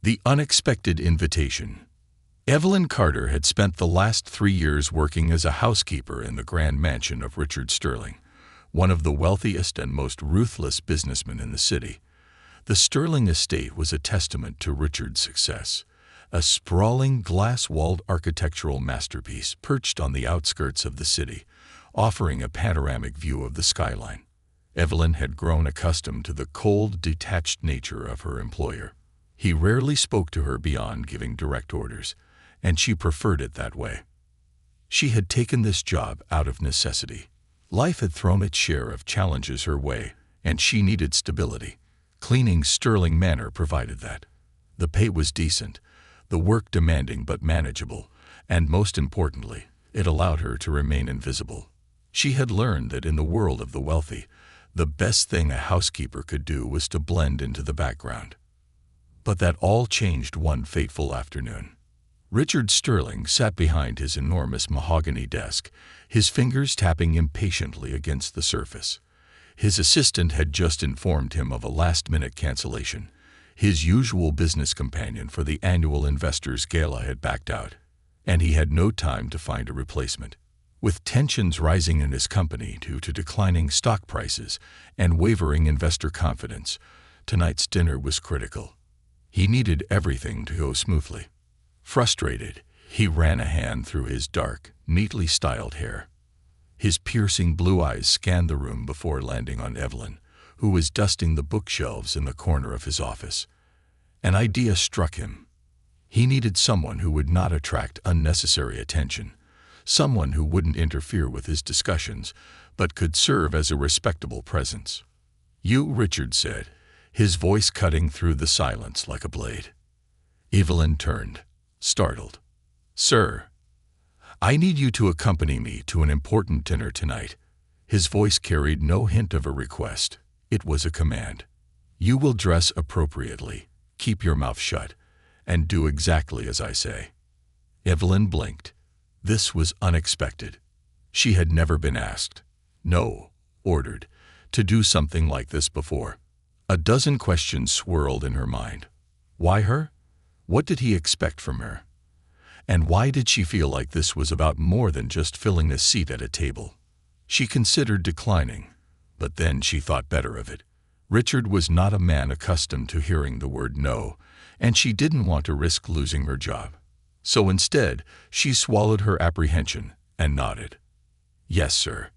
The unexpected invitation. Evelyn Carter had spent the last 3 years working as a housekeeper in the grand mansion of Richard Sterling, one of the wealthiest and most ruthless businessmen in the city. The Sterling estate was a testament to Richard's success, a sprawling glass-walled architectural masterpiece perched on the outskirts of the city, offering a panoramic view of the skyline. Evelyn had grown accustomed to the cold, detached nature of her employer. He rarely spoke to her beyond giving direct orders, and she preferred it that way. She had taken this job out of necessity. Life had thrown its share of challenges her way, and she needed stability. Cleaning Sterling Manor provided that. The pay was decent, the work demanding but manageable, and most importantly, it allowed her to remain invisible. She had learned that in the world of the wealthy, the best thing a housekeeper could do was to blend into the background. But that all changed one fateful afternoon. Richard Sterling sat behind his enormous mahogany desk, his fingers tapping impatiently against the surface. His assistant had just informed him of a last-minute cancellation. His usual business companion for the annual Investors' Gala had backed out, and he had no time to find a replacement. With tensions rising in his company due to declining stock prices and wavering investor confidence, tonight's dinner was critical. He needed everything to go smoothly. Frustrated, he ran a hand through his dark, neatly styled hair. His piercing blue eyes scanned the room before landing on Evelyn, who was dusting the bookshelves in the corner of his office. An idea struck him. He needed someone who would not attract unnecessary attention, someone who wouldn't interfere with his discussions, but could serve as a respectable presence. "You," Richard said, his voice cutting through the silence like a blade. Evelyn turned, startled. "Sir, I need you to accompany me to an important dinner tonight." His voice carried no hint of a request. It was a command. "You will dress appropriately, keep your mouth shut, and do exactly as I say." Evelyn blinked. This was unexpected. She had never been asked, no, ordered, to do something like this before. A dozen questions swirled in her mind. Why her? What did he expect from her? And why did she feel like this was about more than just filling a seat at a table? She considered declining, but then she thought better of it. Richard was not a man accustomed to hearing the word no, and she didn't want to risk losing her job. So instead, she swallowed her apprehension and nodded. "Yes, sir."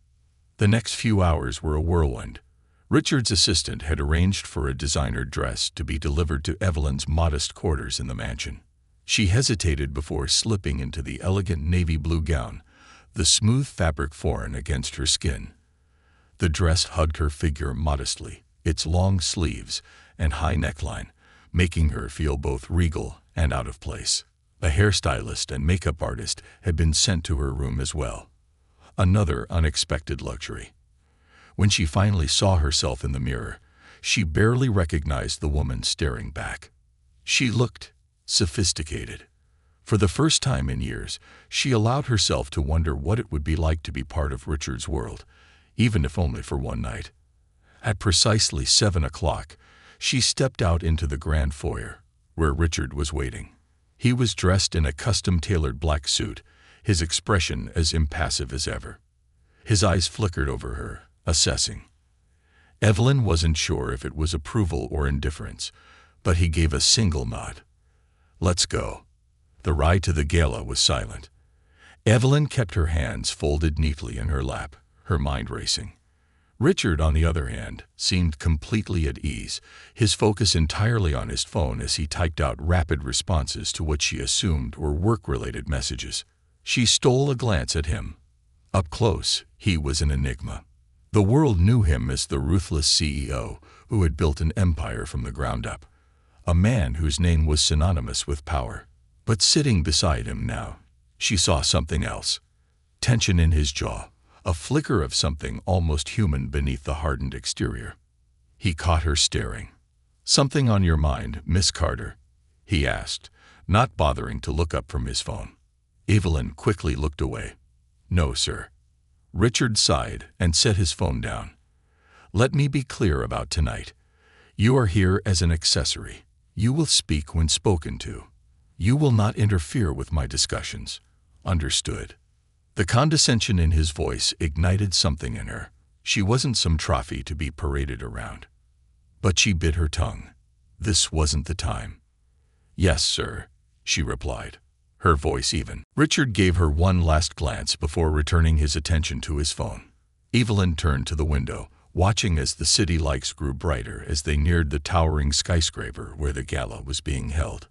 The next few hours were a whirlwind. Richard's assistant had arranged for a designer dress to be delivered to Evelyn's modest quarters in the mansion. She hesitated before slipping into the elegant navy blue gown, the smooth fabric foreign against her skin. The dress hugged her figure modestly, its long sleeves and high neckline, making her feel both regal and out of place. A hairstylist and makeup artist had been sent to her room as well. Another unexpected luxury. When she finally saw herself in the mirror, she barely recognized the woman staring back. She looked sophisticated. For the first time in years, she allowed herself to wonder what it would be like to be part of Richard's world, even if only for one night. At precisely 7 o'clock, she stepped out into the grand foyer, where Richard was waiting. He was dressed in a custom-tailored black suit, his expression as impassive as ever. His eyes flickered over her, assessing. Evelyn wasn't sure if it was approval or indifference, but he gave a single nod. "Let's go." The ride to the gala was silent. Evelyn kept her hands folded neatly in her lap, her mind racing. Richard, on the other hand, seemed completely at ease, his focus entirely on his phone as he typed out rapid responses to what she assumed were work-related messages. She stole a glance at him. Up close, he was an enigma. The world knew him as the ruthless CEO who had built an empire from the ground up, a man whose name was synonymous with power. But sitting beside him now, she saw something else. Tension in his jaw, a flicker of something almost human beneath the hardened exterior. He caught her staring. "Something on your mind, Miss Carter?" he asked, not bothering to look up from his phone. Evelyn quickly looked away. "No, sir." Richard sighed and set his phone down. "Let me be clear about tonight. You are here as an accessory. You will speak when spoken to. You will not interfere with my discussions. Understood?" The condescension in his voice ignited something in her. She wasn't some trophy to be paraded around. But she bit her tongue. This wasn't the time. "Yes, sir," she replied, her voice even. Richard gave her one last glance before returning his attention to his phone. Evelyn turned to the window, watching as the city lights grew brighter as they neared the towering skyscraper where the gala was being held.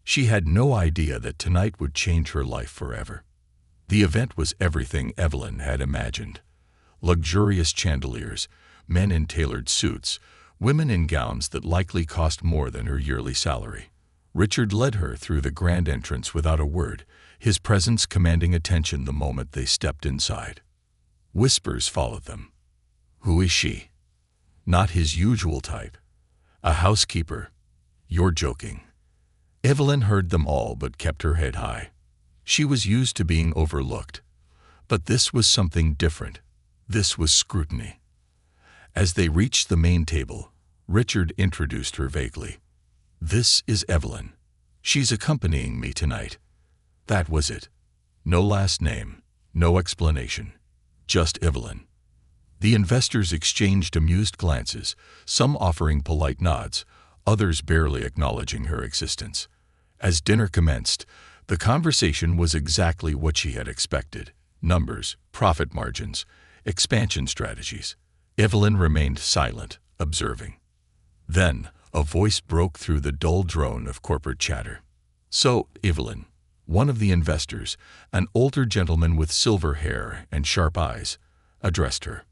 She had no idea that tonight would change her life forever. The event was everything Evelyn had imagined. Luxurious chandeliers, men in tailored suits, women in gowns that likely cost more than her yearly salary. Richard led her through the grand entrance without a word, his presence commanding attention the moment they stepped inside. Whispers followed them. Who is she? Not his usual type. A housekeeper. You're joking. Evelyn heard them all but kept her head high. She was used to being overlooked. But this was something different. This was scrutiny. As they reached the main table, Richard introduced her vaguely. This is Evelyn. She's accompanying me tonight. That was it. No last name, no explanation. Just Evelyn. The investors exchanged amused glances, some offering polite nods, others barely acknowledging her existence. As dinner commenced, the conversation was exactly what she had expected. Numbers, profit margins, expansion strategies. Evelyn remained silent, observing. Then, a voice broke through the dull drone of corporate chatter. So, Evelyn, one of the investors, an older gentleman with silver hair and sharp eyes, addressed her.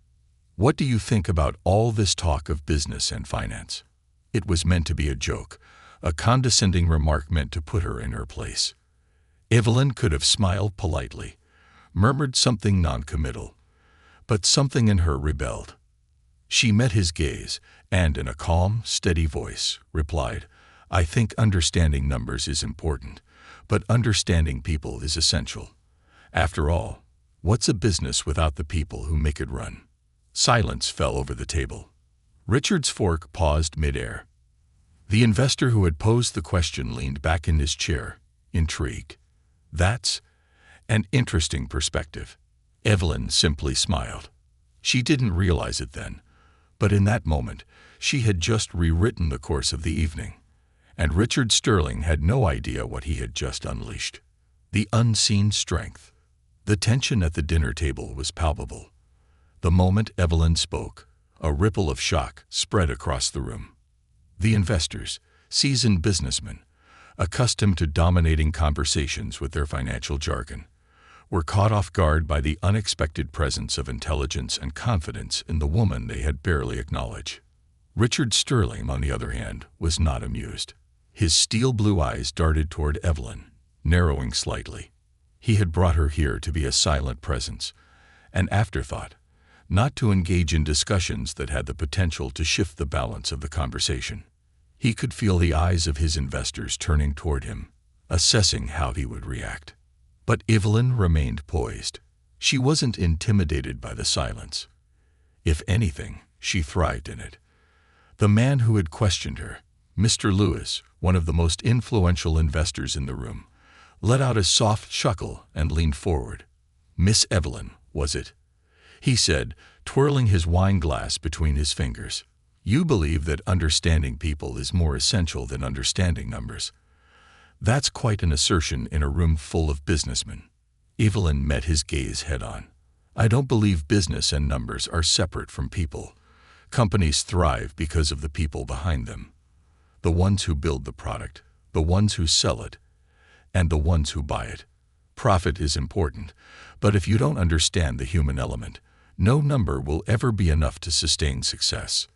What do you think about all this talk of business and finance? It was meant to be a joke, a condescending remark meant to put her in her place. Evelyn could have smiled politely, murmured something noncommittal, but something in her rebelled. She met his gaze, and in a calm, steady voice, replied, I think understanding numbers is important, but understanding people is essential. After all, what's a business without the people who make it run? Silence fell over the table. Richard's fork paused midair. The investor who had posed the question leaned back in his chair, intrigued. That's an interesting perspective. Evelyn simply smiled. She didn't realize it then, but in that moment, she had just rewritten the course of the evening, and Richard Sterling had no idea what he had just unleashed. The unseen strength. The tension at the dinner table was palpable. The moment Evelyn spoke, a ripple of shock spread across the room. The investors, seasoned businessmen, accustomed to dominating conversations with their financial jargon, were caught off guard by the unexpected presence of intelligence and confidence in the woman they had barely acknowledged. Richard Sterling, on the other hand, was not amused. His steel blue eyes darted toward Evelyn, narrowing slightly. He had brought her here to be a silent presence, an afterthought, not to engage in discussions that had the potential to shift the balance of the conversation. He could feel the eyes of his investors turning toward him, assessing how he would react. But Evelyn remained poised. She wasn't intimidated by the silence. If anything, she thrived in it. The man who had questioned her, Mr. Lewis, one of the most influential investors in the room, let out a soft chuckle and leaned forward. Miss Evelyn, was it? He said, twirling his wine glass between his fingers. You believe that understanding people is more essential than understanding numbers. That's quite an assertion in a room full of businessmen. Evelyn met his gaze head-on. I don't believe business and numbers are separate from people. Companies thrive because of the people behind them. The ones who build the product, the ones who sell it, and the ones who buy it. Profit is important, but if you don't understand the human element, no number will ever be enough to sustain success.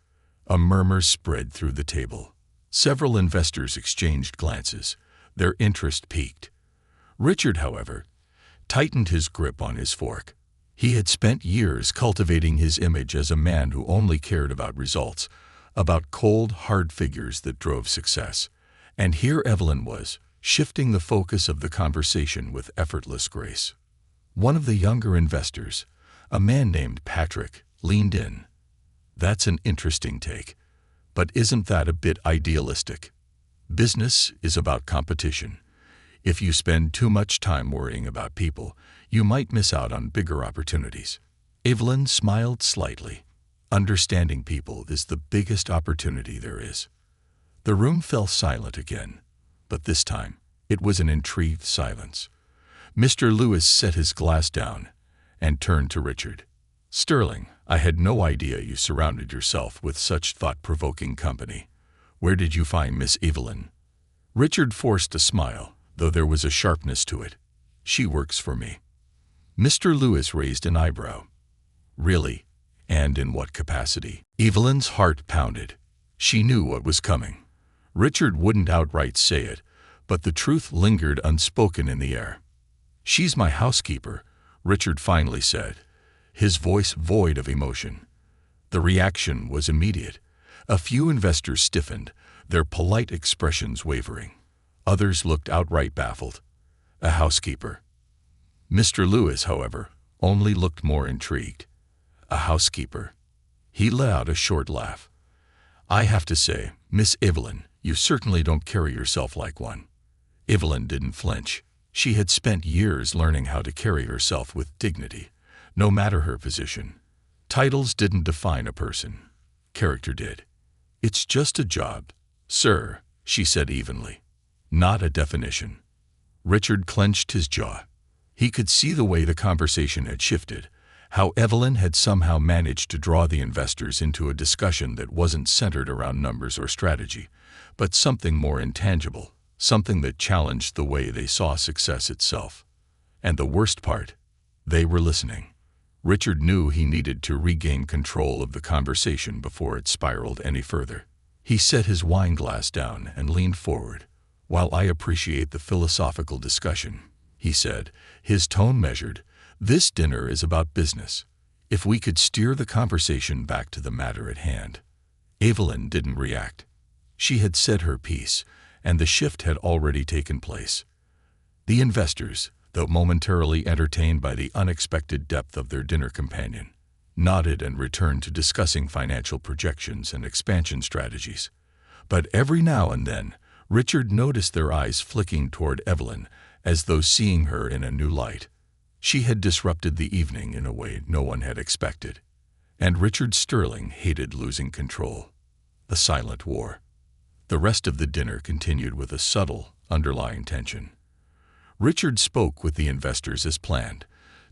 A murmur spread through the table. Several investors exchanged glances. Their interest peaked. Richard, however, tightened his grip on his fork. He had spent years cultivating his image as a man who only cared about results, about cold, hard figures that drove success. And here Evelyn was, shifting the focus of the conversation with effortless grace. One of the younger investors, a man named Patrick, leaned in. That's an interesting take, but isn't that a bit idealistic? Business is about competition. If you spend too much time worrying about people, you might miss out on bigger opportunities. Evelyn smiled slightly. Understanding people is the biggest opportunity there is. The room fell silent again, but this time it was an intrigued silence. Mr. Lewis set his glass down and turned to Richard. "Sterling, I had no idea you surrounded yourself with such thought-provoking company. Where did you find Miss Evelyn?" Richard forced a smile, though there was a sharpness to it. "She works for me." Mr. Lewis raised an eyebrow. "Really? And in what capacity?" Evelyn's heart pounded. She knew what was coming. Richard wouldn't outright say it, but the truth lingered unspoken in the air. "She's my housekeeper," Richard finally said, his voice void of emotion. The reaction was immediate. A few investors stiffened, their polite expressions wavering. Others looked outright baffled. A housekeeper. Mr. Lewis, however, only looked more intrigued. A housekeeper. He let out a short laugh. "I have to say, Miss Evelyn, you certainly don't carry yourself like one." Evelyn didn't flinch. She had spent years learning how to carry herself with dignity, no matter her position. Titles didn't define a person. Character did. "It's just a job, sir," she said evenly. "Not a definition." Richard clenched his jaw. He could see the way the conversation had shifted, how Evelyn had somehow managed to draw the investors into a discussion that wasn't centered around numbers or strategy, but something more intangible, something that challenged the way they saw success itself. And the worst part, they were listening. Richard knew he needed to regain control of the conversation before it spiraled any further. He set his wine glass down and leaned forward. "While I appreciate the philosophical discussion," he said, his tone measured, "this dinner is about business. If we could steer the conversation back to the matter at hand." Evelyn didn't react. She had said her piece, and the shift had already taken place. The investors, though momentarily entertained by the unexpected depth of their dinner companion, nodded and returned to discussing financial projections and expansion strategies. But every now and then, Richard noticed their eyes flicking toward Evelyn, as though seeing her in a new light. She had disrupted the evening in a way no one had expected. And Richard Sterling hated losing control. A silent war. The rest of the dinner continued with a subtle, underlying tension. Richard spoke with the investors as planned,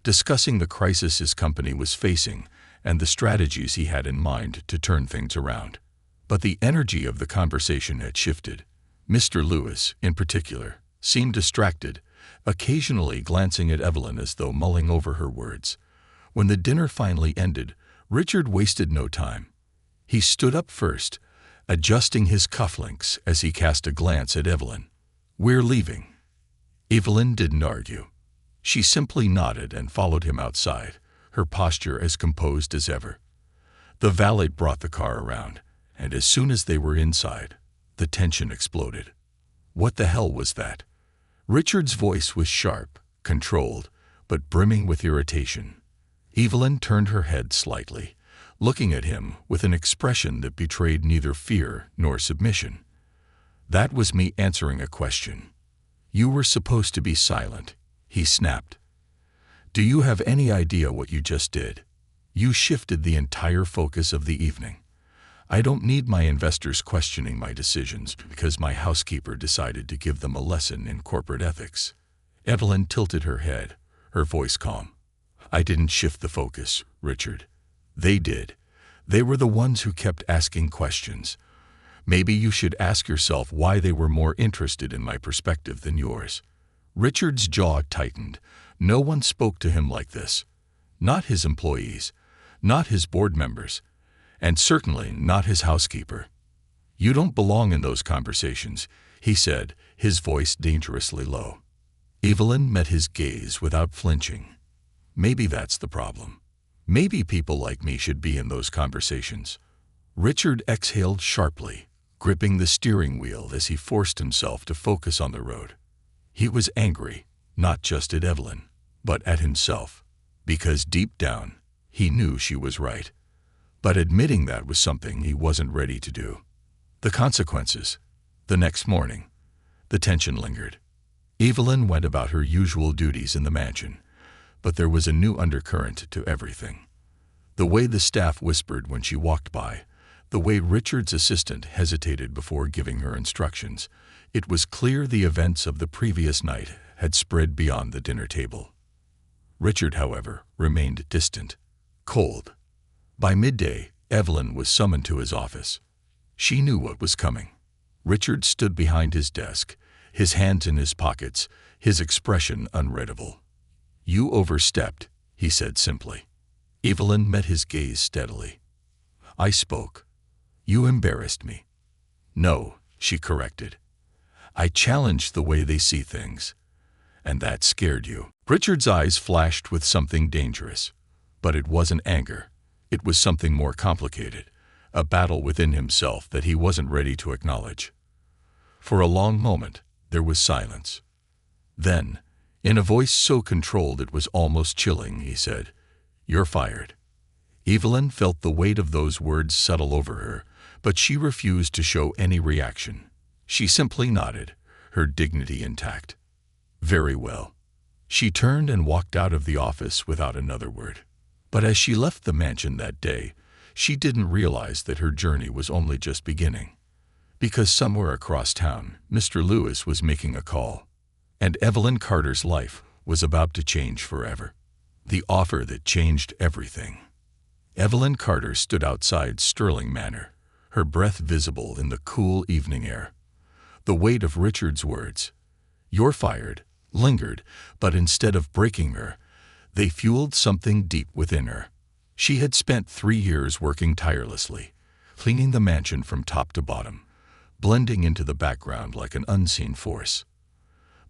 discussing the crisis his company was facing and the strategies he had in mind to turn things around. But the energy of the conversation had shifted. Mr. Lewis, in particular, seemed distracted, occasionally glancing at Evelyn as though mulling over her words. When the dinner finally ended, Richard wasted no time. He stood up first, adjusting his cufflinks as he cast a glance at Evelyn. "We're leaving." Evelyn didn't argue. She simply nodded and followed him outside, her posture as composed as ever. The valet brought the car around, and as soon as they were inside, the tension exploded. What the hell was that? Richard's voice was sharp, controlled, but brimming with irritation. Evelyn turned her head slightly, looking at him with an expression that betrayed neither fear nor submission. "That was me answering a question. You were supposed to be silent," he snapped. "Do you have any idea what you just did? You shifted the entire focus of the evening. I don't need my investors questioning my decisions because my housekeeper decided to give them a lesson in corporate ethics." Evelyn tilted her head, her voice calm. "I didn't shift the focus, Richard. They did. They were the ones who kept asking questions. Maybe you should ask yourself why they were more interested in my perspective than yours." Richard's jaw tightened. No one spoke to him like this. Not his employees, not his board members, and certainly not his housekeeper. "You don't belong in those conversations," he said, his voice dangerously low. Evelyn met his gaze without flinching. "Maybe that's the problem. Maybe people like me should be in those conversations." Richard exhaled sharply, gripping the steering wheel as he forced himself to focus on the road. He was angry, not just at Evelyn, but at himself, because deep down, he knew she was right. But admitting that was something he wasn't ready to do. The consequences, The next morning, the tension lingered. Evelyn went about her usual duties in the mansion, but there was a new undercurrent to everything. The way the staff whispered when she walked by, the way Richard's assistant hesitated before giving her instructions, it was clear the events of the previous night had spread beyond the dinner table. Richard, however, remained distant, cold. By midday, Evelyn was summoned to his office. She knew what was coming. Richard stood behind his desk, his hands in his pockets, his expression unreadable. "You overstepped," he said simply. Evelyn met his gaze steadily. "I spoke. You embarrassed me." "No," she corrected. "I challenged the way they see things. And that scared you." Richard's eyes flashed with something dangerous. But it wasn't anger. It was something more complicated, a battle within himself that he wasn't ready to acknowledge. For a long moment, there was silence. Then, in a voice so controlled it was almost chilling, he said, "You're fired." Evelyn felt the weight of those words settle over her, but she refused to show any reaction. She simply nodded, her dignity intact. "Very well." She turned and walked out of the office without another word. But as she left the mansion that day, she didn't realize that her journey was only just beginning. Because somewhere across town, Mr. Lewis was making a call. And Evelyn Carter's life was about to change forever. The offer that changed everything. Evelyn Carter stood outside Sterling Manor, her breath visible in the cool evening air. The weight of Richard's words, "You're fired," lingered, but instead of breaking her, they fueled something deep within her. She had spent 3 years working tirelessly, cleaning the mansion from top to bottom, blending into the background like an unseen force.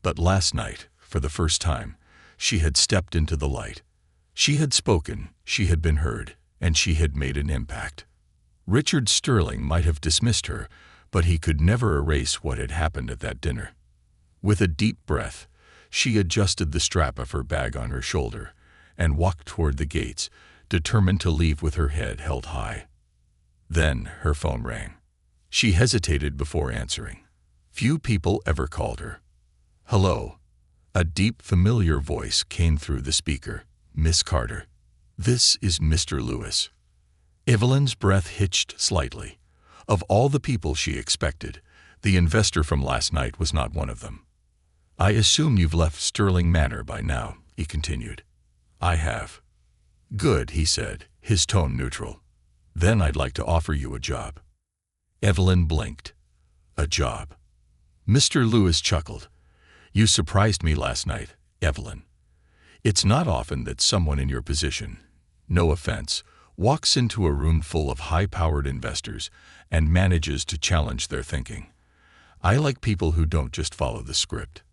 But last night, for the first time, she had stepped into the light. She had spoken, she had been heard, and she had made an impact. Richard Sterling might have dismissed her, but he could never erase what had happened at that dinner. With a deep breath, she adjusted the strap of her bag on her shoulder and walked toward the gates, determined to leave with her head held high. Then her phone rang. She hesitated before answering. Few people ever called her. "Hello." A deep, familiar voice came through the speaker. "Miss Carter. This is Mr. Lewis." Evelyn's breath hitched slightly. Of all the people she expected, the investor from last night was not one of them. "I assume you've left Sterling Manor by now," he continued. "I have." "Good," he said, his tone neutral. "Then I'd like to offer you a job." Evelyn blinked. "A job?" Mr. Lewis chuckled. "You surprised me last night, Evelyn. It's not often that someone in your position, no offense, walks into a room full of high-powered investors and manages to challenge their thinking. I like people who don't just follow the script.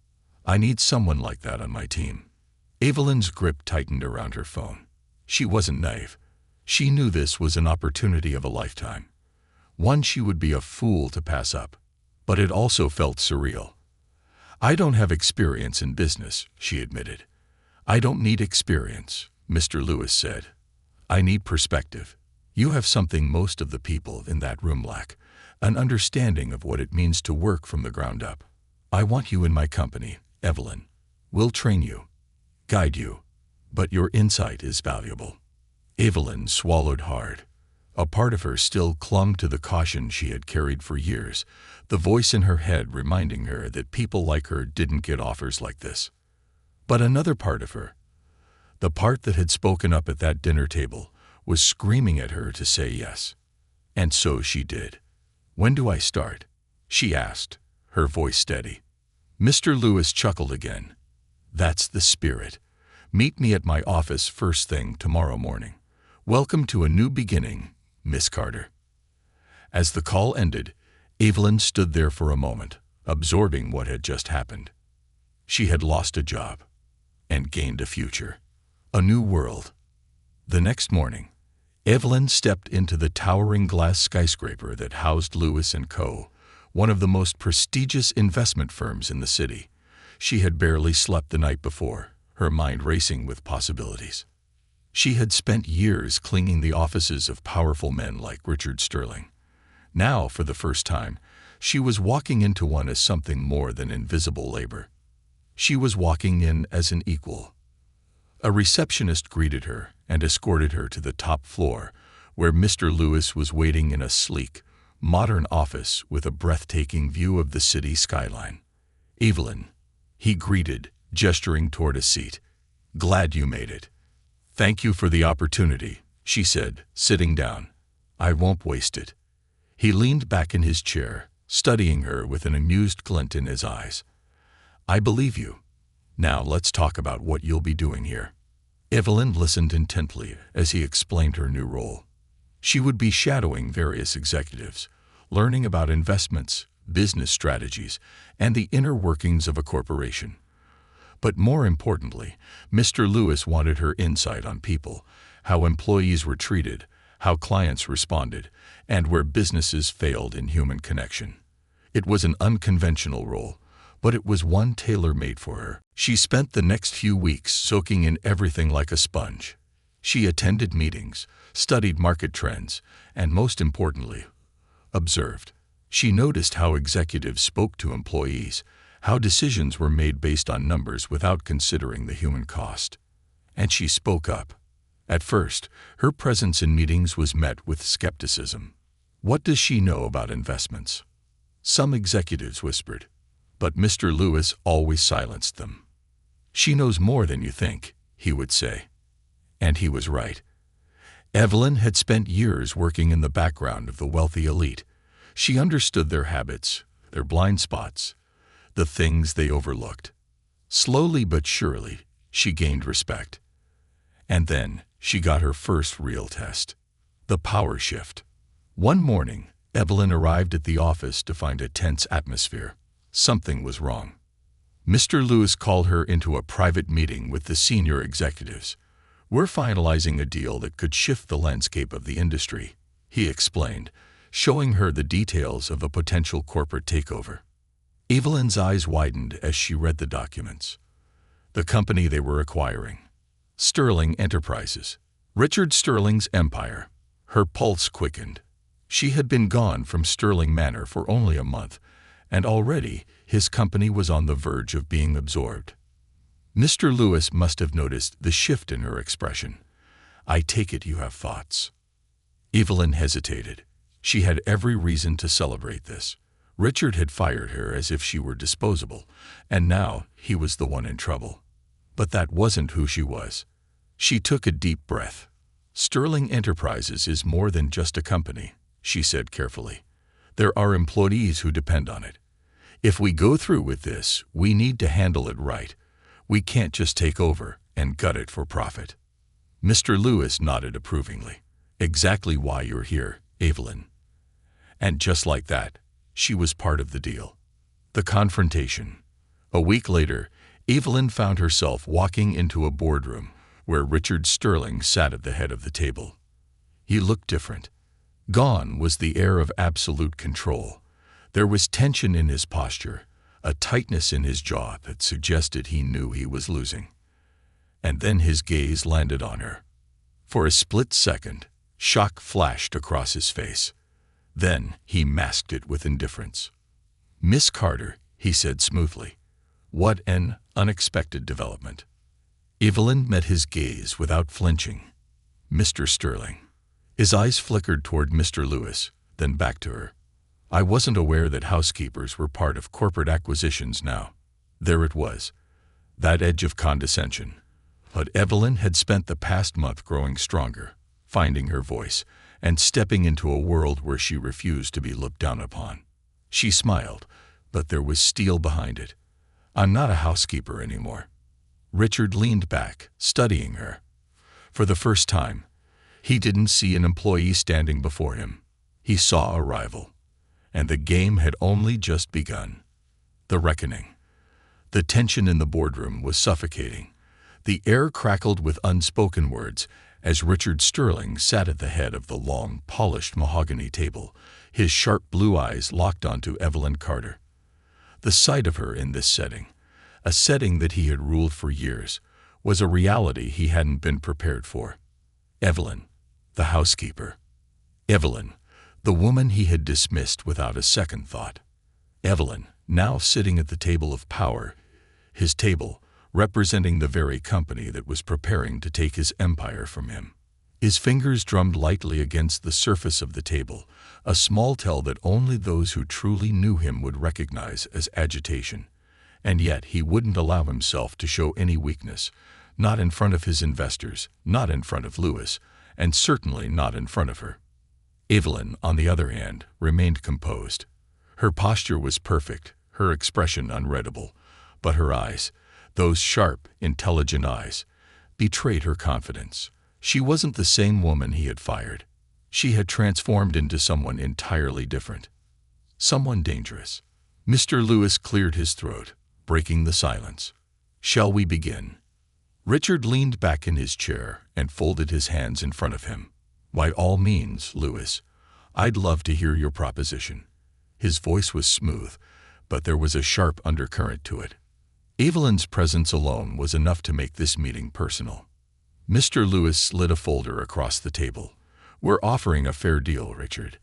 I need someone like that on my team." Evelyn's grip tightened around her phone. She wasn't naive. She knew this was an opportunity of a lifetime. One she would be a fool to pass up. But it also felt surreal. "I don't have experience in business," she admitted. "I don't need experience," Mr. Lewis said. "I need perspective. You have something most of the people in that room lack, an understanding of what it means to work from the ground up. I want you in my company, Evelyn. We'll train you, guide you, but your insight is valuable." Evelyn swallowed hard. A part of her still clung to the caution she had carried for years, the voice in her head reminding her that people like her didn't get offers like this. But another part of her, the part that had spoken up at that dinner table, was screaming at her to say yes. And so she did. "When do I start?" she asked, her voice steady. Mr. Lewis chuckled again. "That's the spirit. Meet me at my office first thing tomorrow morning. Welcome to a new beginning, Miss Carter." As the call ended, Evelyn stood there for a moment, absorbing what had just happened. She had lost a job and gained a future, a new world. The next morning, Evelyn stepped into the towering glass skyscraper that housed Lewis & Co., one of the most prestigious investment firms in the city. She had barely slept the night before, her mind racing with possibilities. She had spent years cleaning the offices of powerful men like Richard Sterling. Now, for the first time, She was walking into one as something more than invisible labor. She was walking in as an equal. A receptionist greeted her and escorted her to the top floor, where Mr. Lewis was waiting in a sleek, modern office with a breathtaking view of the city skyline. "Evelyn," he greeted, gesturing toward a seat. "Glad you made it." "Thank you for the opportunity," she said, sitting down. "I won't waste it." He leaned back in his chair, studying her with an amused glint in his eyes. "I believe you. Now let's talk about what you'll be doing here." Evelyn listened intently as he explained her new role. She would be shadowing various executives, learning about investments, business strategies, and the inner workings of a corporation. But more importantly, Mr. Lewis wanted her insight on people, how employees were treated, how clients responded, and where businesses failed in human connection. It was an unconventional role, but it was one tailor-made for her. She spent the next few weeks soaking in everything like a sponge. She attended meetings, studied market trends, and most importantly, observed. She noticed how executives spoke to employees, how decisions were made based on numbers without considering the human cost. And she spoke up. At first, her presence in meetings was met with skepticism. "What does she know about investments?" Some executives whispered, but Mr. Lewis always silenced them. "She knows more than you think," he would say. And he was right. Evelyn had spent years working in the background of the wealthy elite. She understood their habits, their blind spots, the things they overlooked. Slowly but surely, she gained respect. And then she got her first real test, the power shift. One morning, Evelyn arrived at the office to find a tense atmosphere. Something was wrong. Mr. Lewis called her into a private meeting with the senior executives. "We're finalizing a deal that could shift the landscape of the industry," he explained, showing her the details of a potential corporate takeover. Evelyn's eyes widened as she read the documents. The company they were acquiring, Sterling Enterprises, Richard Sterling's empire. Her pulse quickened. She had been gone from Sterling Manor for only a month, and already his company was on the verge of being absorbed. Mr. Lewis must have noticed the shift in her expression. "I take it you have thoughts." Evelyn hesitated. She had every reason to celebrate this. Richard had fired her as if she were disposable, and now he was the one in trouble. But that wasn't who she was. She took a deep breath. "Sterling Enterprises is more than just a company," she said carefully. "There are employees who depend on it. If we go through with this, we need to handle it right. We can't just take over and gut it for profit." Mr. Lewis nodded approvingly. "Exactly why you're here, Evelyn." And just like that, she was part of the deal. The confrontation. A week later, Evelyn found herself walking into a boardroom where Richard Sterling sat at the head of the table. He looked different. Gone was the air of absolute control. There was tension in his posture, a tightness in his jaw that suggested he knew he was losing. And then his gaze landed on her. For a split second, shock flashed across his face. Then he masked it with indifference. "Miss Carter," he said smoothly. "What an unexpected development." Evelyn met his gaze without flinching. "Mr. Sterling." His eyes flickered toward Mr. Lewis, then back to her. "I wasn't aware that housekeepers were part of corporate acquisitions now." There it was, that edge of condescension. But Evelyn had spent the past month growing stronger, finding her voice, and stepping into a world where she refused to be looked down upon. She smiled, but there was steel behind it. "I'm not a housekeeper anymore." Richard leaned back, studying her. For the first time, he didn't see an employee standing before him. He saw a rival. And the game had only just begun. The reckoning. The tension in the boardroom was suffocating. The air crackled with unspoken words as Richard Sterling sat at the head of the long, polished mahogany table, his sharp blue eyes locked onto Evelyn Carter. The sight of her in this setting, a setting that he had ruled for years, was a reality he hadn't been prepared for. Evelyn, the housekeeper. Evelyn, the woman he had dismissed without a second thought. Evelyn, now sitting at the table of power, his table, representing the very company that was preparing to take his empire from him. His fingers drummed lightly against the surface of the table, a small tell that only those who truly knew him would recognize as agitation. And yet he wouldn't allow himself to show any weakness, not in front of his investors, not in front of Lewis, and certainly not in front of her. Evelyn, on the other hand, remained composed. Her posture was perfect, her expression unreadable, but her eyes, those sharp, intelligent eyes, betrayed her confidence. She wasn't the same woman he had fired. She had transformed into someone entirely different. Someone dangerous. Mr. Lewis cleared his throat, breaking the silence. "Shall we begin?" Richard leaned back in his chair and folded his hands in front of him. "By all means, Lewis. I'd love to hear your proposition." His voice was smooth, but there was a sharp undercurrent to it. Evelyn's presence alone was enough to make this meeting personal. Mr. Lewis slid a folder across the table. "We're offering a fair deal, Richard.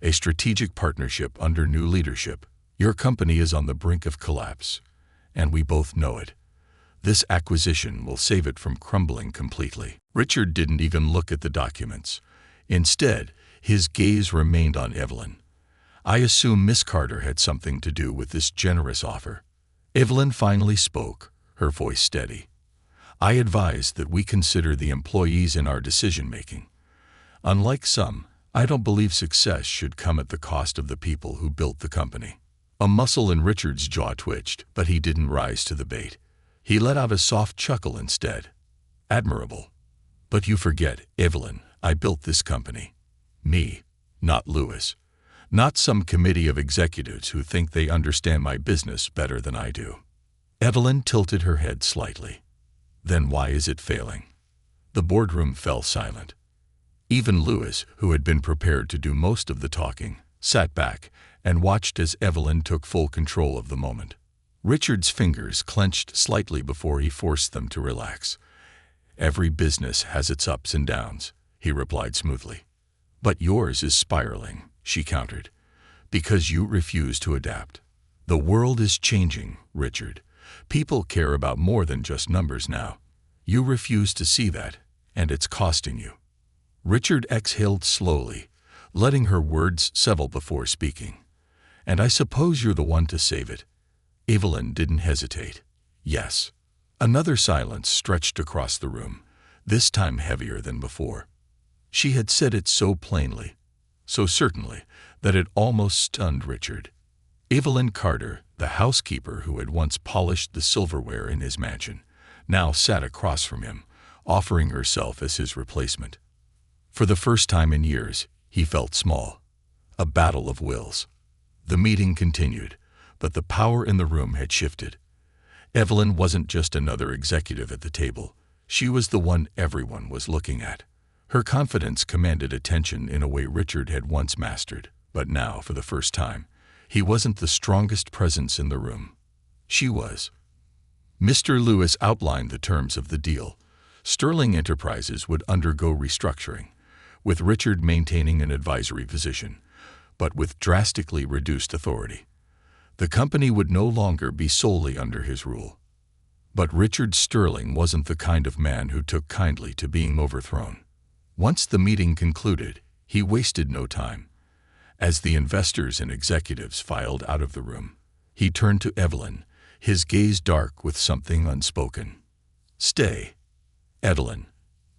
A strategic partnership under new leadership. Your company is on the brink of collapse, and we both know it. This acquisition will save it from crumbling completely." Richard didn't even look at the documents. Instead, his gaze remained on Evelyn. "I assume Miss Carter had something to do with this generous offer." Evelyn finally spoke, her voice steady. "I advise that we consider the employees in our decision-making. Unlike some, I don't believe success should come at the cost of the people who built the company." A muscle in Richard's jaw twitched, but he didn't rise to the bait. He let out a soft chuckle instead. "Admirable. But you forget, Evelyn, I built this company. Me, not Lewis. Not some committee of executives who think they understand my business better than I do." Evelyn tilted her head slightly. "Then why is it failing?" The boardroom fell silent. Even Lewis, who had been prepared to do most of the talking, sat back and watched as Evelyn took full control of the moment. Richard's fingers clenched slightly before he forced them to relax. "Every business has its ups and downs," he replied smoothly. "But yours is spiraling," she countered, "because you refuse to adapt. The world is changing, Richard. People care about more than just numbers now. You refuse to see that, and it's costing you." Richard exhaled slowly, letting her words settle before speaking. "And I suppose you're the one to save it." Evelyn didn't hesitate. "Yes." Another silence stretched across the room, this time heavier than before. She had said it so plainly, so certainly, that it almost stunned Richard. Evelyn Carter, the housekeeper who had once polished the silverware in his mansion, now sat across from him, offering herself as his replacement. For the first time in years, he felt small. A battle of wills. The meeting continued, but the power in the room had shifted. Evelyn wasn't just another executive at the table. She was the one everyone was looking at. Her confidence commanded attention in a way Richard had once mastered, but now, for the first time, he wasn't the strongest presence in the room. She was. Mr. Lewis outlined the terms of the deal. Sterling Enterprises would undergo restructuring, with Richard maintaining an advisory position, but with drastically reduced authority. The company would no longer be solely under his rule. But Richard Sterling wasn't the kind of man who took kindly to being overthrown. Once the meeting concluded, he wasted no time. As the investors and executives filed out of the room, he turned to Evelyn, his gaze dark with something unspoken. "Stay." Evelyn,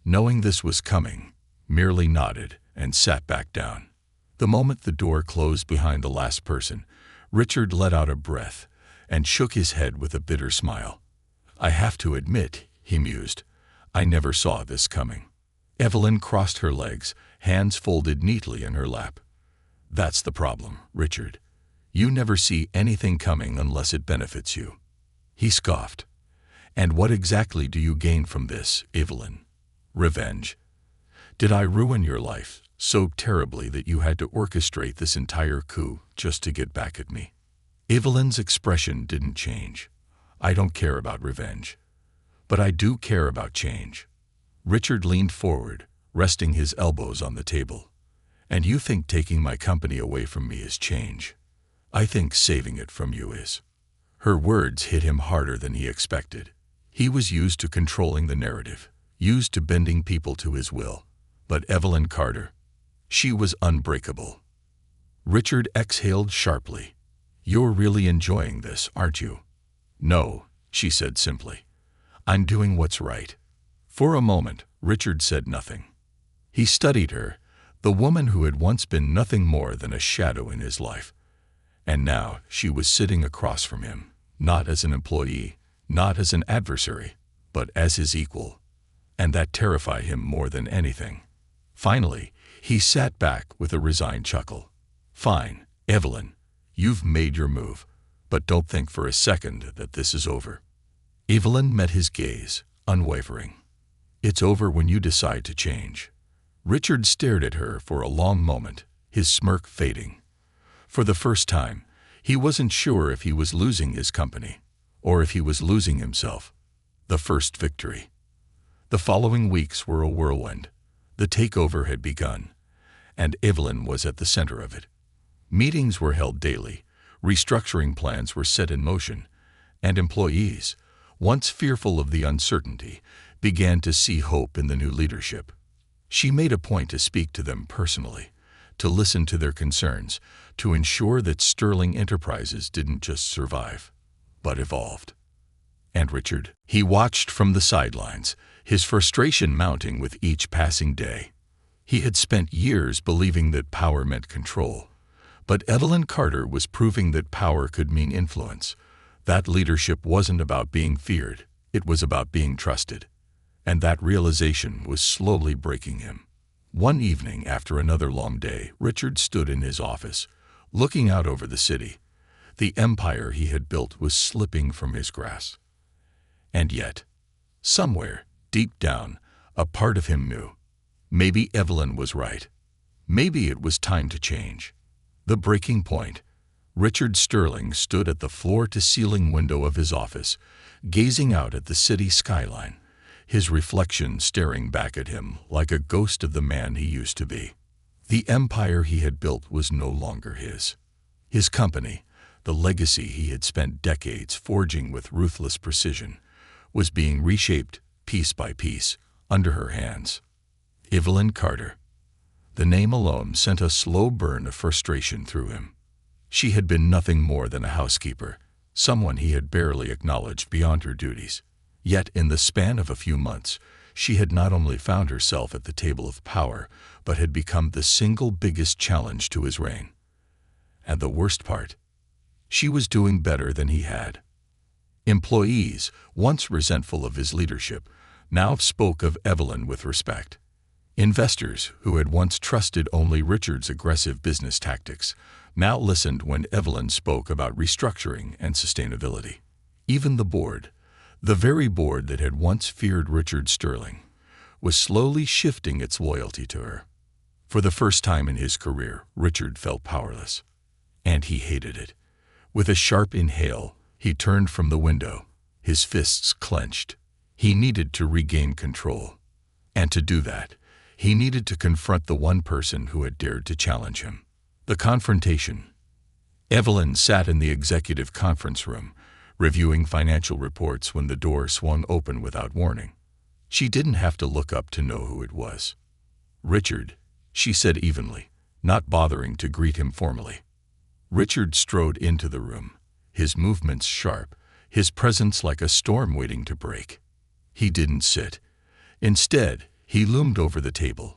knowing this was coming, merely nodded and sat back down. The moment the door closed behind the last person, Richard let out a breath and shook his head with a bitter smile. "I have to admit," he mused, "I never saw this coming." Evelyn crossed her legs, hands folded neatly in her lap. "That's the problem, Richard. You never see anything coming unless it benefits you." He scoffed. "And what exactly do you gain from this, Evelyn? Revenge? Did I ruin your life so terribly that you had to orchestrate this entire coup just to get back at me?" Evelyn's expression didn't change. "I don't care about revenge. But I do care about change." Richard leaned forward, resting his elbows on the table. "And you think taking my company away from me is change? I think saving it from you is. Her words hit him harder than he expected. He was used to controlling the narrative, used to bending people to his will. But Evelyn Carter, she was unbreakable. Richard exhaled sharply. You're really enjoying this, aren't you? No, she said simply. I'm doing what's right. For a moment, Richard said nothing. He studied her, the woman who had once been nothing more than a shadow in his life. And now she was sitting across from him, not as an employee, not as an adversary, but as his equal. And that terrified him more than anything. Finally, he sat back with a resigned chuckle. Fine, Evelyn, you've made your move, but don't think for a second that this is over. Evelyn met his gaze, unwavering. It's over when you decide to change. Richard stared at her for a long moment, his smirk fading. For the first time, he wasn't sure if he was losing his company, or if he was losing himself. The first victory. The following weeks were a whirlwind. The takeover had begun, and Evelyn was at the center of it. Meetings were held daily, restructuring plans were set in motion, and employees, once fearful of the uncertainty, began to see hope in the new leadership. She made a point to speak to them personally, to listen to their concerns, to ensure that Sterling Enterprises didn't just survive, but evolved. And Richard, he watched from the sidelines, his frustration mounting with each passing day. He had spent years believing that power meant control, but Evelyn Carter was proving that power could mean influence. That leadership wasn't about being feared, it was about being trusted. And that realization was slowly breaking him. One evening after another long day, Richard stood in his office, looking out over the city. The empire he had built was slipping from his grasp. And yet, somewhere, deep down, a part of him knew. Maybe Evelyn was right. Maybe it was time to change. The breaking point. Richard Sterling stood at the floor-to-ceiling window of his office, gazing out at the city skyline, his reflection staring back at him like a ghost of the man he used to be. The empire he had built was no longer his. His company, the legacy he had spent decades forging with ruthless precision, was being reshaped piece by piece under her hands. Evelyn Carter. The name alone sent a slow burn of frustration through him. She had been nothing more than a housekeeper, someone he had barely acknowledged beyond her duties. Yet in the span of a few months, she had not only found herself at the table of power, but had become the single biggest challenge to his reign. And the worst part, she was doing better than he had. Employees, once resentful of his leadership, now spoke of Evelyn with respect. Investors, who had once trusted only Richard's aggressive business tactics, now listened when Evelyn spoke about restructuring and sustainability. Even the board, the very board that had once feared Richard Sterling, was slowly shifting its loyalty to her. For the first time in his career, Richard felt powerless. And he hated it. With a sharp inhale, he turned from the window, his fists clenched. He needed to regain control. And to do that, he needed to confront the one person who had dared to challenge him. The confrontation. Evelyn sat in the executive conference room, reviewing financial reports when the door swung open without warning. She didn't have to look up to know who it was. Richard, she said evenly, not bothering to greet him formally. Richard strode into the room, his movements sharp, his presence like a storm waiting to break. He didn't sit. Instead, he loomed over the table,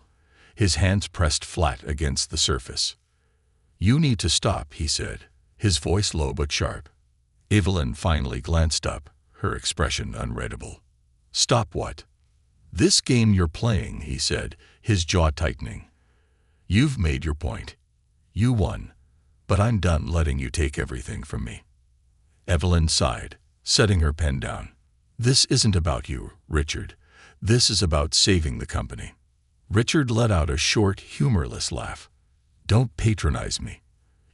his hands pressed flat against the surface. "You need to stop," he said, his voice low but sharp. Evelyn finally glanced up, her expression unreadable. "Stop what?" "This game you're playing," he said, his jaw tightening. "You've made your point. You won, but I'm done letting you take everything from me." Evelyn sighed, setting her pen down. "This isn't about you, Richard. This is about saving the company." Richard let out a short, humorless laugh. "Don't patronize me.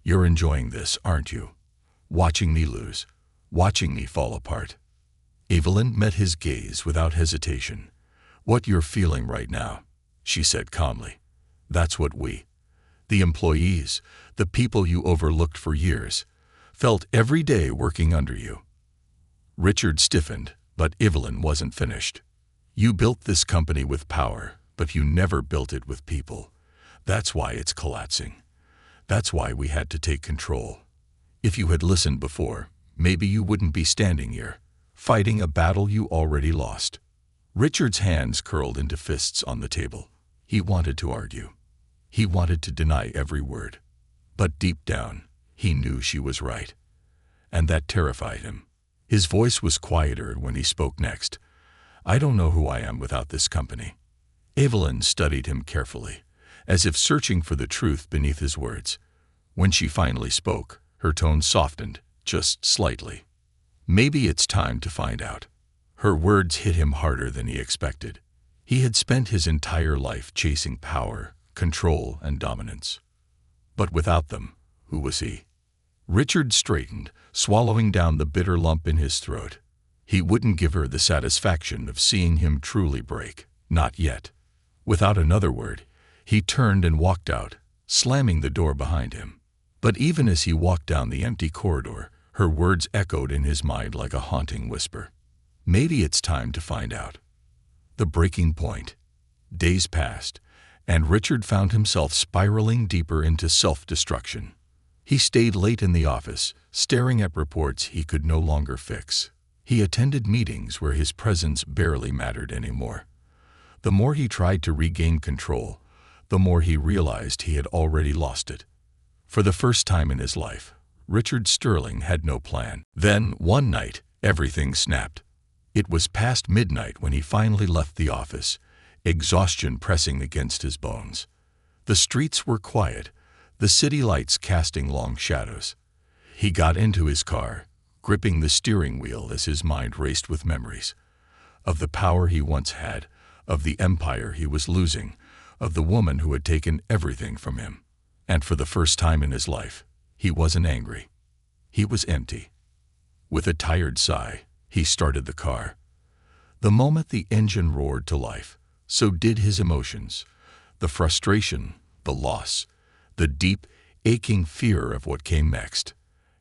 You're enjoying this, aren't you? Watching me lose, watching me fall apart." Evelyn met his gaze without hesitation. "What you're feeling right now," she said calmly, "that's what we, The employees, the people you overlooked for years, felt every day working under you. Richard stiffened, but Evelyn wasn't finished. You built this company with power, but you never built it with people. That's why it's collapsing. That's why we had to take control. If you had listened before, maybe you wouldn't be standing here, fighting a battle you already lost. Richard's hands curled into fists on the table. He wanted to argue. He wanted to deny every word. But deep down, he knew she was right. And that terrified him. His voice was quieter when he spoke next. I don't know who I am without this company. Evelyn studied him carefully, as if searching for the truth beneath his words. When she finally spoke, her tone softened, just slightly. Maybe it's time to find out. Her words hit him harder than he expected. He had spent his entire life chasing power, control, and dominance. But without them, who was he? Richard straightened, swallowing down the bitter lump in his throat. He wouldn't give her the satisfaction of seeing him truly break. Not yet. Without another word, he turned and walked out, slamming the door behind him. But even as he walked down the empty corridor, her words echoed in his mind like a haunting whisper. Maybe it's time to find out. The breaking point. Days passed, and Richard found himself spiraling deeper into self-destruction. He stayed late in the office, staring at reports he could no longer fix. He attended meetings where his presence barely mattered anymore. The more he tried to regain control, the more he realized he had already lost it. For the first time in his life, Richard Sterling had no plan. Then, one night, everything snapped. It was past midnight when he finally left the office, exhaustion pressing against his bones. The streets were quiet, the city lights casting long shadows. He got into his car, gripping the steering wheel as his mind raced with memories of the power he once had, of the empire he was losing, of the woman who had taken everything from him. And for the first time in his life, he wasn't angry. He was empty. With a tired sigh, he started the car. The moment the engine roared to life, so did his emotions. The frustration, the loss, the deep, aching fear of what came next.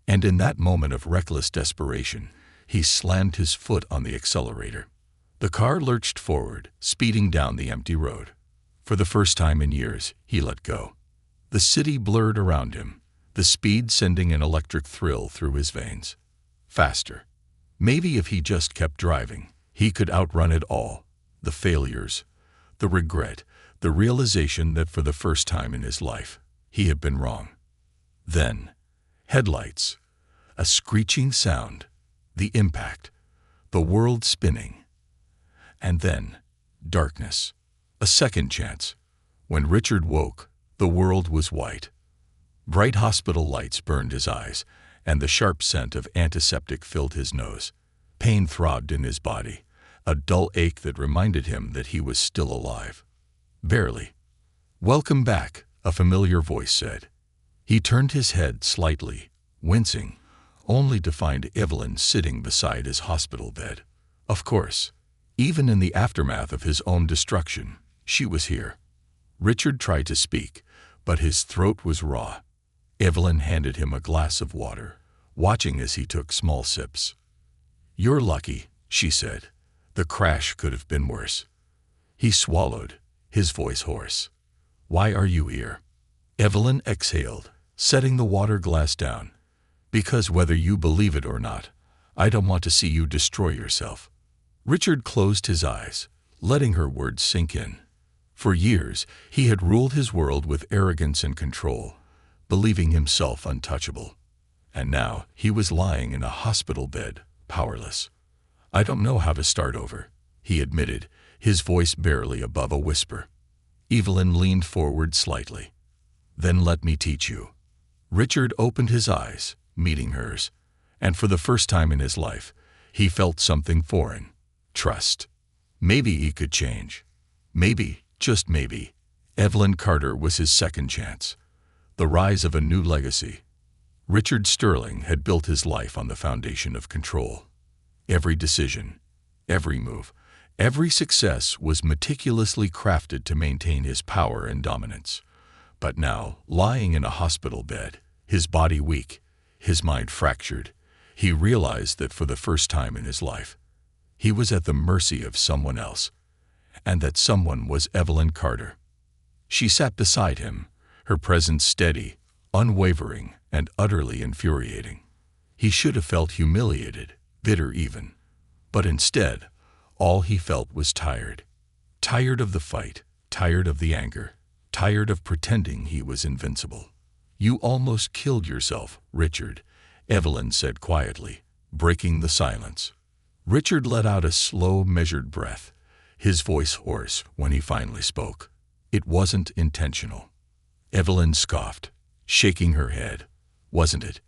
And in that moment of reckless desperation, he slammed his foot on the accelerator. The car lurched forward, speeding down the empty road. For the first time in years, he let go. The city blurred around him, the speed sending an electric thrill through his veins. Faster. Maybe if he just kept driving, he could outrun it all. The failures, the regret, the realization that for the first time in his life, he had been wrong. Then, headlights, a screeching sound, the impact, the world spinning. And then, darkness, a second chance. When Richard woke, the world was white. Bright hospital lights burned his eyes, and the sharp scent of antiseptic filled his nose. Pain throbbed in his body, a dull ache that reminded him that he was still alive. Barely. "Welcome back," a familiar voice said. He turned his head slightly, wincing, only to find Evelyn sitting beside his hospital bed. Of course, even in the aftermath of his own destruction, she was here. Richard tried to speak, but his throat was raw. Evelyn handed him a glass of water, watching as he took small sips. "You're lucky," she said. "The crash could have been worse." He swallowed, his voice hoarse. "Why are you here?" Evelyn exhaled, setting the water glass down. "Because whether you believe it or not, I don't want to see you destroy yourself." Richard closed his eyes, letting her words sink in. For years, he had ruled his world with arrogance and control, believing himself untouchable. And now he was lying in a hospital bed, powerless. "I don't know how to start over," he admitted, his voice barely above a whisper. Evelyn leaned forward slightly. "Then let me teach you." Richard opened his eyes, meeting hers, and for the first time in his life, he felt something foreign. Trust. Maybe he could change. Maybe, just maybe, Evelyn Carter was his second chance. The rise of a new legacy. Richard Sterling had built his life on the foundation of control. Every decision, every move, every success was meticulously crafted to maintain his power and dominance. But now, lying in a hospital bed, his body weak, his mind fractured, he realized that for the first time in his life, he was at the mercy of someone else, and that someone was Evelyn Carter. She sat beside him, her presence steady, unwavering, and utterly infuriating. He should have felt humiliated, bitter even. But instead, all he felt was tired. Tired of the fight, tired of the anger, tired of pretending he was invincible. "You almost killed yourself, Richard," Evelyn said quietly, breaking the silence. Richard let out a slow, measured breath, his voice hoarse when he finally spoke. "It wasn't intentional." Evelyn scoffed, shaking her head. "Wasn't it?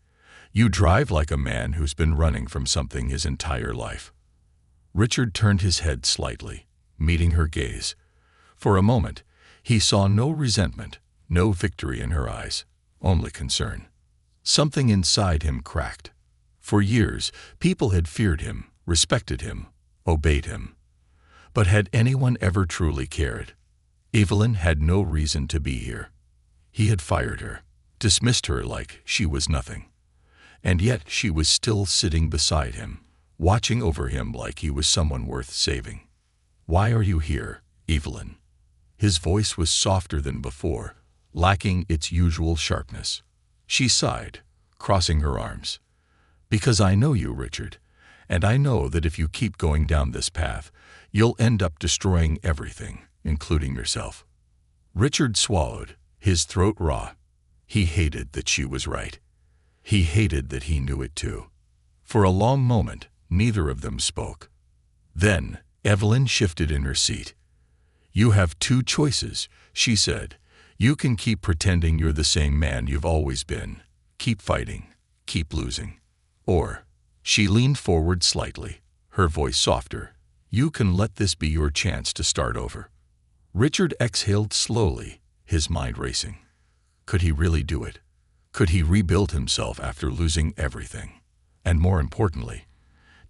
You drive like a man who's been running from something his entire life." Richard turned his head slightly, meeting her gaze. For a moment, he saw no resentment, no victory in her eyes, only concern. Something inside him cracked. For years, people had feared him, respected him, obeyed him. But had anyone ever truly cared? Evelyn had no reason to be here. He had fired her, dismissed her like she was nothing. And yet she was still sitting beside him, watching over him like he was someone worth saving. "Why are you here, Evelyn?" His voice was softer than before, lacking its usual sharpness. She sighed, crossing her arms. "Because I know you, Richard, and I know that if you keep going down this path, you'll end up destroying everything, including yourself." Richard swallowed, his throat raw. He hated that she was right. He hated that he knew it too. For a long moment, neither of them spoke. Then, Evelyn shifted in her seat. "You have two choices," she said. "You can keep pretending you're the same man you've always been. Keep fighting. Keep losing. Or," she leaned forward slightly, her voice softer, "you can let this be your chance to start over." Richard exhaled slowly, his mind racing. Could he really do it? Could he rebuild himself after losing everything? And more importantly,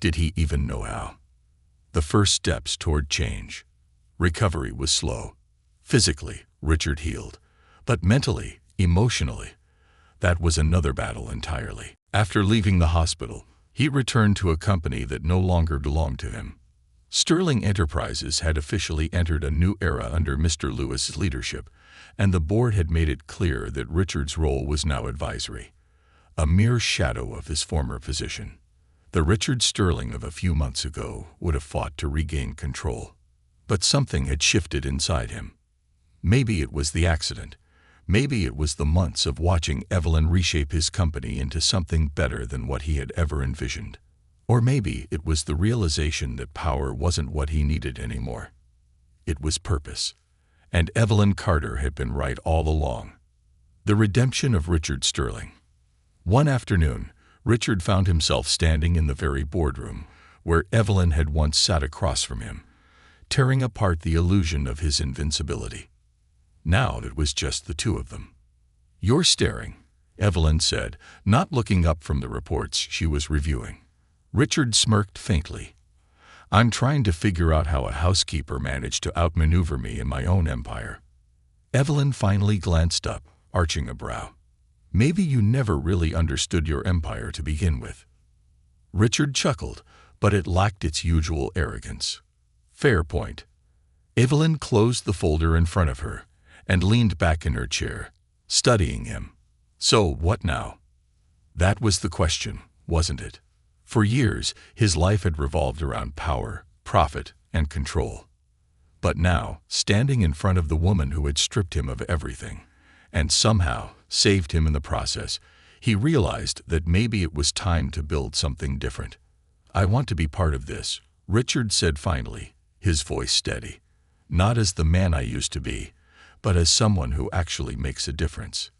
did he even know how? The first steps toward change. Recovery was slow. Physically, Richard healed. But mentally, emotionally, that was another battle entirely. After leaving the hospital, he returned to a company that no longer belonged to him. Sterling Enterprises had officially entered a new era under Mr. Lewis's leadership, and the board had made it clear that Richard's role was now advisory, a mere shadow of his former position. The Richard Sterling of a few months ago would have fought to regain control. But something had shifted inside him. Maybe it was the accident. Maybe it was the months of watching Evelyn reshape his company into something better than what he had ever envisioned. Or maybe it was the realization that power wasn't what he needed anymore. It was purpose. And Evelyn Carter had been right all along. The redemption of Richard Sterling. One afternoon, Richard found himself standing in the very boardroom where Evelyn had once sat across from him, tearing apart the illusion of his invincibility. Now it was just the two of them. "You're staring," Evelyn said, not looking up from the reports she was reviewing. Richard smirked faintly. "I'm trying to figure out how a housekeeper managed to outmaneuver me in my own empire." Evelyn finally glanced up, arching a brow. "Maybe you never really understood your empire to begin with." Richard chuckled, but it lacked its usual arrogance. "Fair point." Evelyn closed the folder in front of her and leaned back in her chair, studying him. "So, what now?" That was the question, wasn't it? For years, his life had revolved around power, profit, and control. But now, standing in front of the woman who had stripped him of everything, and somehow saved him in the process, he realized that maybe it was time to build something different. "I want to be part of this," Richard said finally, his voice steady. "Not as the man I used to be, but as someone who actually makes a difference."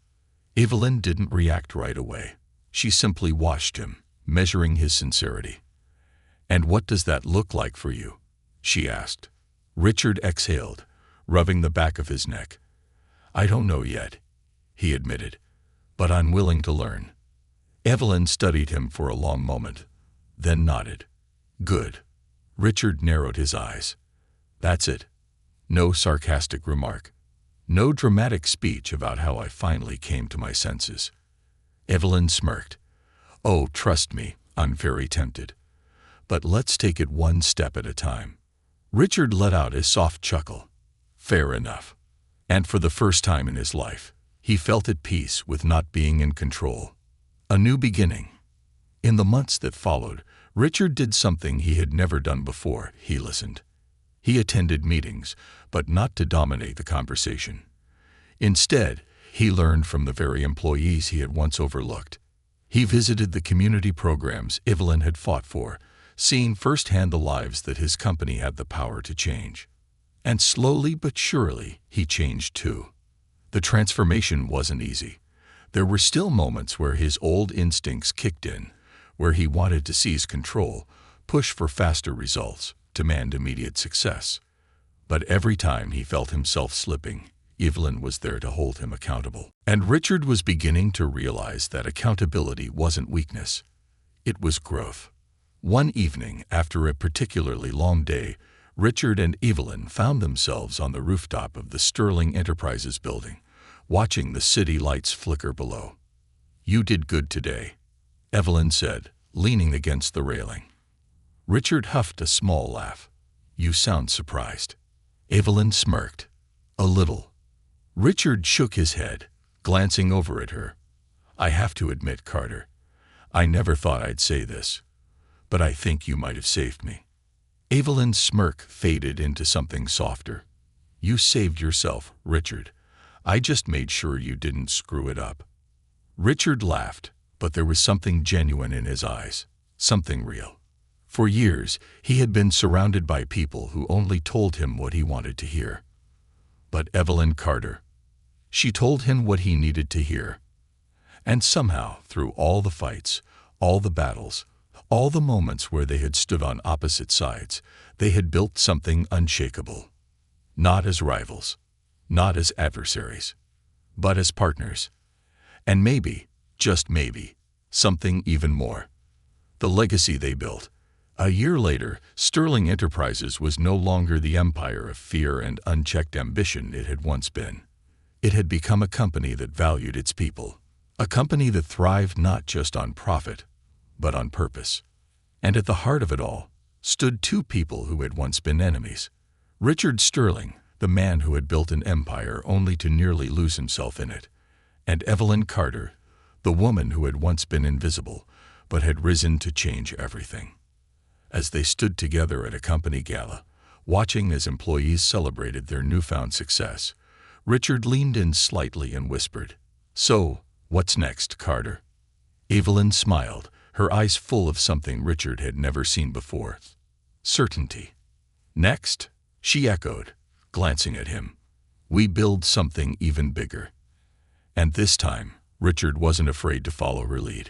Evelyn didn't react right away. She simply watched him, measuring his sincerity. "And what does that look like for you?" she asked. Richard exhaled, rubbing the back of his neck. "I don't know yet," he admitted, "but I'm willing to learn." Evelyn studied him for a long moment, then nodded. "Good." Richard narrowed his eyes. "That's it. No sarcastic remark. No dramatic speech about how I finally came to my senses. Evelyn smirked. Oh, trust me, I'm very tempted. But let's take it one step at a time. Richard let out a soft chuckle. Fair enough. And for the first time in his life, he felt at peace with not being in control. A new beginning. In the months that followed, Richard did something he had never done before. He listened. He attended meetings, but not to dominate the conversation. Instead, he learned from the very employees he had once overlooked. He visited the community programs Evelyn had fought for, seeing firsthand the lives that his company had the power to change. And slowly but surely, he changed too. The transformation wasn't easy. There were still moments where his old instincts kicked in, where he wanted to seize control, push for faster results, demand immediate success. But every time he felt himself slipping, Evelyn was there to hold him accountable. And Richard was beginning to realize that accountability wasn't weakness. It was growth. One evening, after a particularly long day, Richard and Evelyn found themselves on the rooftop of the Sterling Enterprises building, watching the city lights flicker below. You did good today, Evelyn said, leaning against the railing. Richard huffed a small laugh. You sound surprised. Evelyn smirked. A little. Richard shook his head, glancing over at her. I have to admit, Carter, I never thought I'd say this, but I think you might have saved me. Evelyn's smirk faded into something softer. You saved yourself, Richard. I just made sure you didn't screw it up. Richard laughed, but there was something genuine in his eyes, something real. For years, he had been surrounded by people who only told him what he wanted to hear. But Evelyn Carter, she told him what he needed to hear. And somehow, through all the fights, all the battles, all the moments where they had stood on opposite sides, they had built something unshakable. Not as rivals, not as adversaries, but as partners. And maybe, just maybe, something even more. The legacy they built. A year later, Sterling Enterprises was no longer the empire of fear and unchecked ambition it had once been. It had become a company that valued its people, a company that thrived not just on profit, but on purpose. And at the heart of it all stood two people who had once been enemies. Richard Sterling, the man who had built an empire only to nearly lose himself in it, and Evelyn Carter, the woman who had once been invisible, but had risen to change everything. As they stood together at a company gala, watching as employees celebrated their newfound success, Richard leaned in slightly and whispered, So, what's next, Carter? Evelyn smiled, her eyes full of something Richard had never seen before. Certainty. Next, she echoed, glancing at him. We build something even bigger. And this time, Richard wasn't afraid to follow her lead.